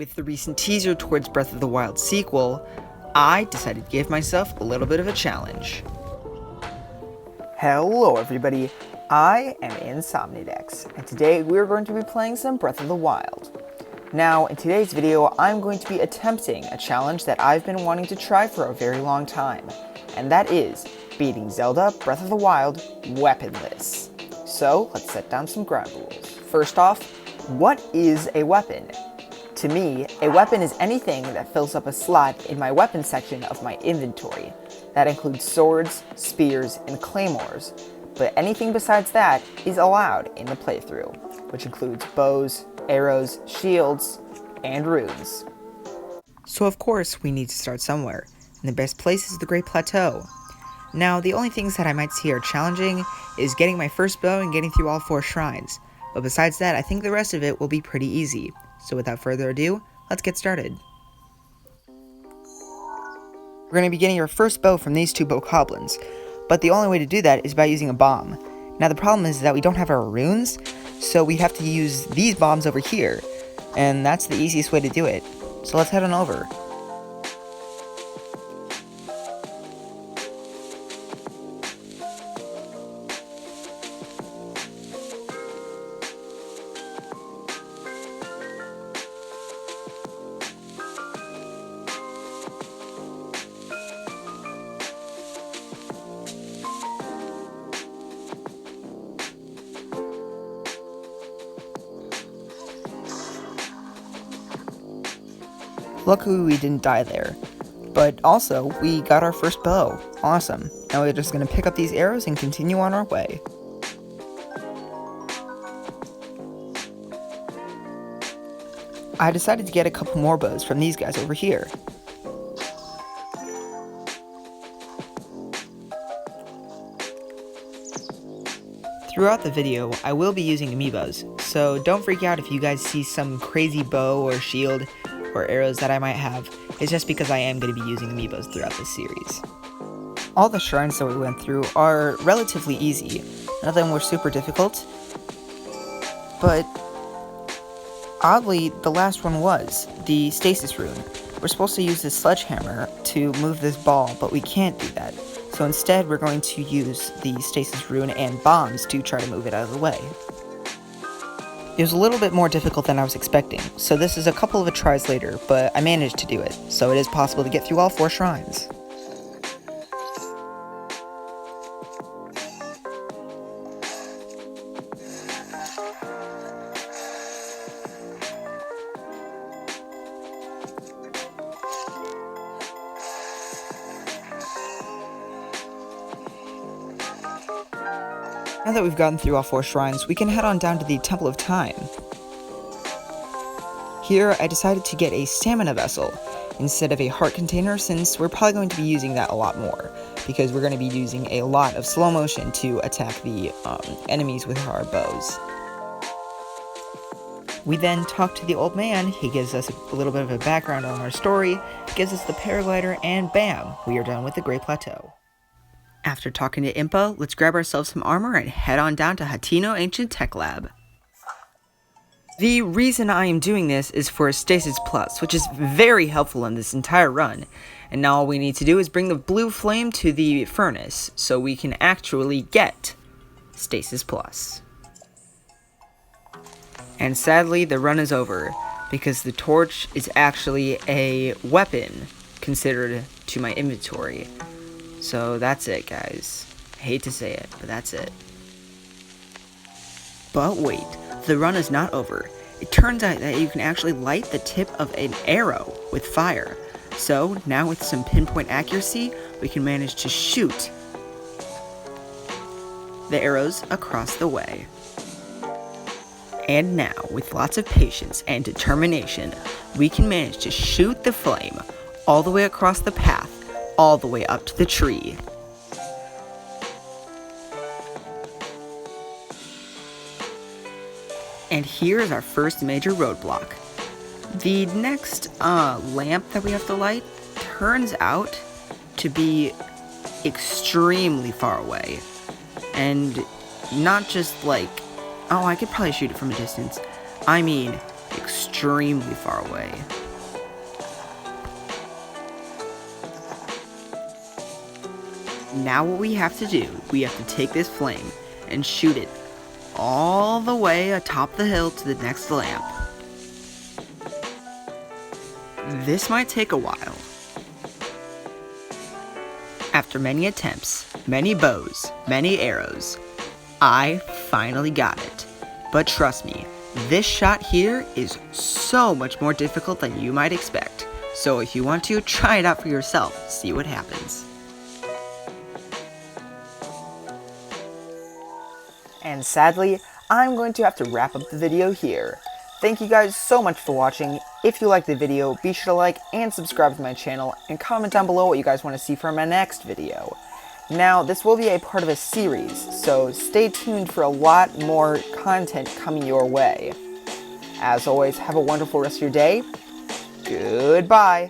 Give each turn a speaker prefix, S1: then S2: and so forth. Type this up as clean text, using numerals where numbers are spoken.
S1: With the recent teaser towards Breath of the Wild sequel, I decided to give myself a little bit of a challenge.
S2: Hello everybody, I am Insomnidex, and today we're going to be playing some Breath of the Wild. Now, in today's video, I'm going to be attempting a challenge that I've been wanting to try for a very long time, and that is beating Zelda Breath of the Wild weaponless. So, let's set down some ground rules. First off, what is a weapon? To me, a weapon is anything that fills up a slot in my weapon section of my inventory. That includes swords, spears, and claymores, but anything besides that is allowed in the playthrough, which includes bows, arrows, shields, and runes.
S1: So of course, we need to start somewhere, and the best place is the Great Plateau. Now, the only things that I might see are challenging is getting my first bow and getting through all 4 shrines, but besides that, I think the rest of it will be pretty easy. So without further ado, let's get started. We're going to be getting our first bow from these 2 bokoblins, but the only way to do that is by using a bomb. Now the problem is that we don't have our runes, so we have to use these bombs over here, and that's the easiest way to do it. So let's head on over. Luckily we didn't die there, but also we got our first bow. Awesome. Now we're just going to pick up these arrows and continue on our way. I decided to get a couple more bows from these guys over here. Throughout the video, I will be using amiibos, so don't freak out if you guys see some crazy bow or shield or arrows that I might have. It's just because I am going to be using amiibos throughout this series. All the shrines that we went through are relatively easy. None of them were super difficult, but oddly, the last one was the stasis rune. We're supposed to use this sledgehammer to move this ball, but we can't do that. So instead, we're going to use the stasis rune and bombs to try to move it out of the way. It was a little bit more difficult than I was expecting, so this is a couple of tries later, but I managed to do it, so it is possible to get through all 4 shrines. Now that we've gotten through all 4 shrines, we can head on down to the Temple of Time. Here, I decided to get a stamina vessel instead of a heart container, since we're probably going to be using that a lot more, because we're going to be using a lot of slow motion to attack the enemies with our bows. We then talk to the old man. He gives us a little bit of a background on our story, gives us the paraglider, and bam, we are done with the Great Plateau. After talking to Impa, let's grab ourselves some armor and head on down to Hateno Ancient Tech Lab. The reason I am doing this is for Stasis Plus, which is very helpful in this entire run, and now all we need to do is bring the blue flame to the furnace, so we can actually get Stasis Plus. And sadly, the run is over, because the torch is actually a weapon considered to my inventory. So that's it, guys. I hate to say it, but that's it. But wait, the run is not over. It turns out that you can actually light the tip of an arrow with fire. So now with some pinpoint accuracy, we can manage to shoot the arrows across the way. And now, with lots of patience and determination, we can manage to shoot the flame all the way across the path, all the way up to the tree. And here is our first major roadblock. The next lamp that we have to light turns out to be extremely far away. And not just like, oh, I could probably shoot it from a distance. I mean, extremely far away. Now what we have to do, we have to take this flame and shoot it all the way atop the hill to the next lamp. This might take a while. After many attempts, many bows, many arrows, I finally got it. But trust me, this shot here is so much more difficult than you might expect. So if you want to, try it out for yourself, see what happens.
S2: And sadly, I'm going to have to wrap up the video here. Thank you guys so much for watching. If you liked the video, be sure to like and subscribe to my channel, and comment down below what you guys want to see from my next video. Now, this will be a part of a series, so stay tuned for a lot more content coming your way. As always, have a wonderful rest of your day. Goodbye!